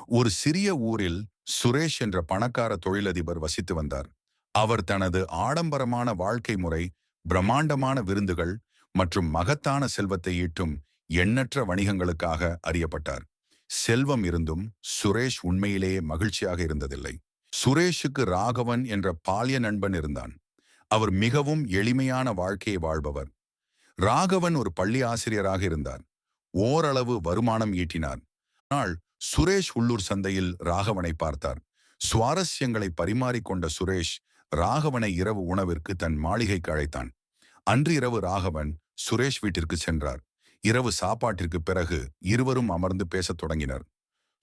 ஒரு சிறிய ஊரில் சுரேஷ் என்ற பணக்கார தொழிலதிபர் வசித்து வந்தார். அவர் தனது ஆடம்பரமான வாழ்க்கை முறை, பிரம்மாண்டமான விருந்துகள் மற்றும் மகத்தான செல்வத்தை ஈட்டும் எண்ணற்ற வணிகங்களுக்காக அறியப்பட்டார். செல்வம் இருந்தும் சுரேஷ் உண்மையிலேயே மகிழ்ச்சியாக இருந்ததில்லை. சுரேஷுக்கு ராகவன் என்ற பால்ய நண்பன் இருந்தான். அவர் மிகவும் எளிமையான வாழ்க்கையை வாழ்பவர். ராகவன் ஒரு பள்ளி ஆசிரியராக இருந்தார். ஓரளவு வருமானம் ஈட்டினார். நாள் சுரேஷ் உள்ளூர் சந்தையில் ராகவனை பார்த்தார். சுவாரஸ்யங்களை பரிமாறிக்கொண்ட சுரேஷ் ராகவனை இரவு உணவிற்கு தன் மாளிகைக்கு அழைத்தான். அன்று இரவு ராகவன் சுரேஷ் வீட்டிற்கு சென்றார். இரவு சாப்பாட்டிற்கு பிறகு இருவரும் அமர்ந்து பேசத் தொடங்கினர்.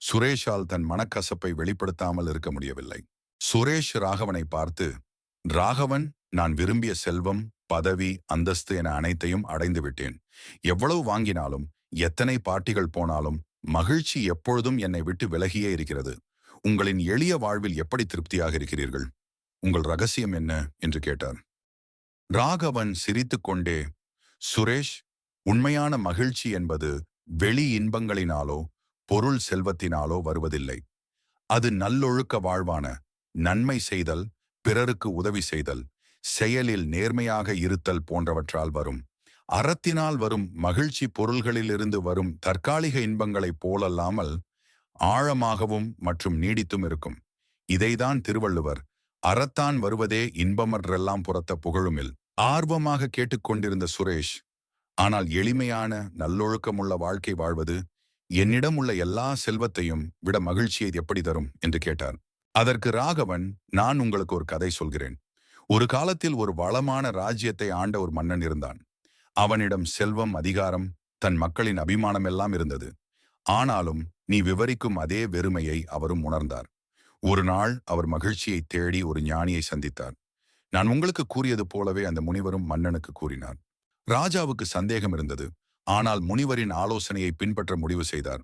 சுரேஷால் தன் மனக்கசப்பை வெளிப்படுத்தாமல் இருக்க முடியவில்லை. சுரேஷ் ராகவனை பார்த்து, ராகவன், நான் விரும்பிய செல்வம், பதவி, அந்தஸ்து என அனைத்தையும் அடைந்து விட்டேன். எவ்வளவு வாங்கினாலும், எத்தனை பார்ட்டிகள் போனாலும் மகிழ்ச்சி எப்பொழுதும் என்னை விட்டு விலகியே இருக்கிறது. உங்களின் எளிய வாழ்வில் எப்படி திருப்தியாக இருக்கிறீர்கள்? உங்கள் ரகசியம் என்ன என்று கேட்டார். ராகவன் சிரித்துக்கொண்டே, சுரேஷ், உண்மையான மகிழ்ச்சி என்பது வெளி இன்பங்களினாலோ பொருள் செல்வத்தினாலோ வருவதில்லை. அது நல்லொழுக்க வாழ்வான நன்மை செய்தல், பிறருக்கு உதவி செய்தல், செயலில் நேர்மையாக இருத்தல் போன்றவற்றால் வரும். அறத்தினால் வரும் மகிழ்ச்சி பொருள்களிலிருந்து வரும் தற்காலிக இன்பங்களைப் போலல்லாமல் ஆழமாகவும் மற்றும் நீடித்தும் இருக்கும். இதைதான் திருவள்ளுவர் அறத்தான் வருவதே இன்பமற்றெல்லாம் புறத்த புகழுமில் ஆர்வமாக கேட்டுக்கொண்டிருந்த சுரேஷ், ஆனால் எளிமையான நல்லொழுக்கமுள்ள வாழ்க்கை வாழ்வது என்னிடம் உள்ள எல்லா செல்வத்தையும் விட மகிழ்ச்சியை எப்படி தரும் என்று கேட்டார். அதற்கு ராகவன், நான் உங்களுக்கு ஒரு கதை சொல்கிறேன். ஒரு காலத்தில் ஒரு வளமான ராஜ்யத்தை ஆண்ட ஒரு மன்னன் இருந்தான். அவனிடம் செல்வம், அதிகாரம், தன் மக்களின் அபிமானம் எல்லாம் இருந்தது. ஆனாலும் நீ விவரிக்கும் அதே வெறுமையை அவரும் உணர்ந்தார். ஒரு நாள் அவர் மகிழ்ச்சியை தேடி ஒரு ஞானியை சந்தித்தார். நான் உங்களுக்கு கூறியது போலவே அந்த முனிவரும் மன்னனுக்கு கூறினார். ராஜாவுக்கு சந்தேகம் இருந்தது. ஆனால் முனிவரின் ஆலோசனையை பின்பற்ற முடிவு செய்தார்.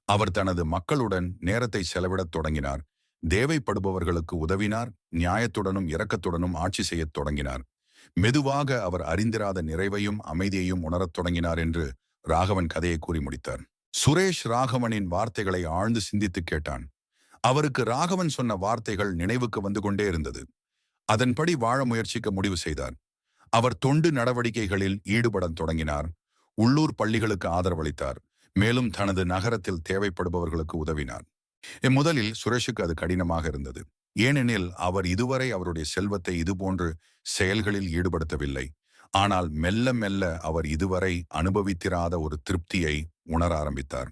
அவர் தனது மக்களுடன் நேரத்தை செலவிடத் தொடங்கினார். தேவைப்படுபவர்களுக்கு உதவினார். நியாயத்துடனும் இரக்கத்துடனும் ஆட்சி செய்யத் தொடங்கினார். மெதுவாக அவர் அறிந்திராத நிறைவையும் அமைதியையும் உணரத் தொடங்கினார் என்று ராகவன் கதையை கூறி முடித்தார். சுரேஷ் ராகவனின் வார்த்தைகளை ஆழ்ந்து சிந்தித்து கேட்டான். அவருக்கு ராகவன் சொன்ன வார்த்தைகள் நினைவுக்கு வந்து கொண்டே இருந்தது. அதன்படி வாழ முயற்சிக்க முடிவு செய்தார். அவர் தொண்டு நடவடிக்கைகளில் ஈடுபடத் தொடங்கினார். உள்ளூர் பள்ளிகளுக்கு ஆதரவளித்தார். மேலும் தனது நகரத்தில் தேவைப்படுபவர்களுக்கு உதவினார். முதலில் சுரேஷுக்கு அது கடினமாக இருந்தது. ஏனெனில் அவர் இதுவரை அவருடைய செல்வத்தை இதுபோன்று செயல்களில் ஈடுபடுத்தவில்லை. ஆனால் மெல்ல மெல்ல அவர் இதுவரை அனுபவித்திராத ஒரு திருப்தியை உணர ஆரம்பித்தார்.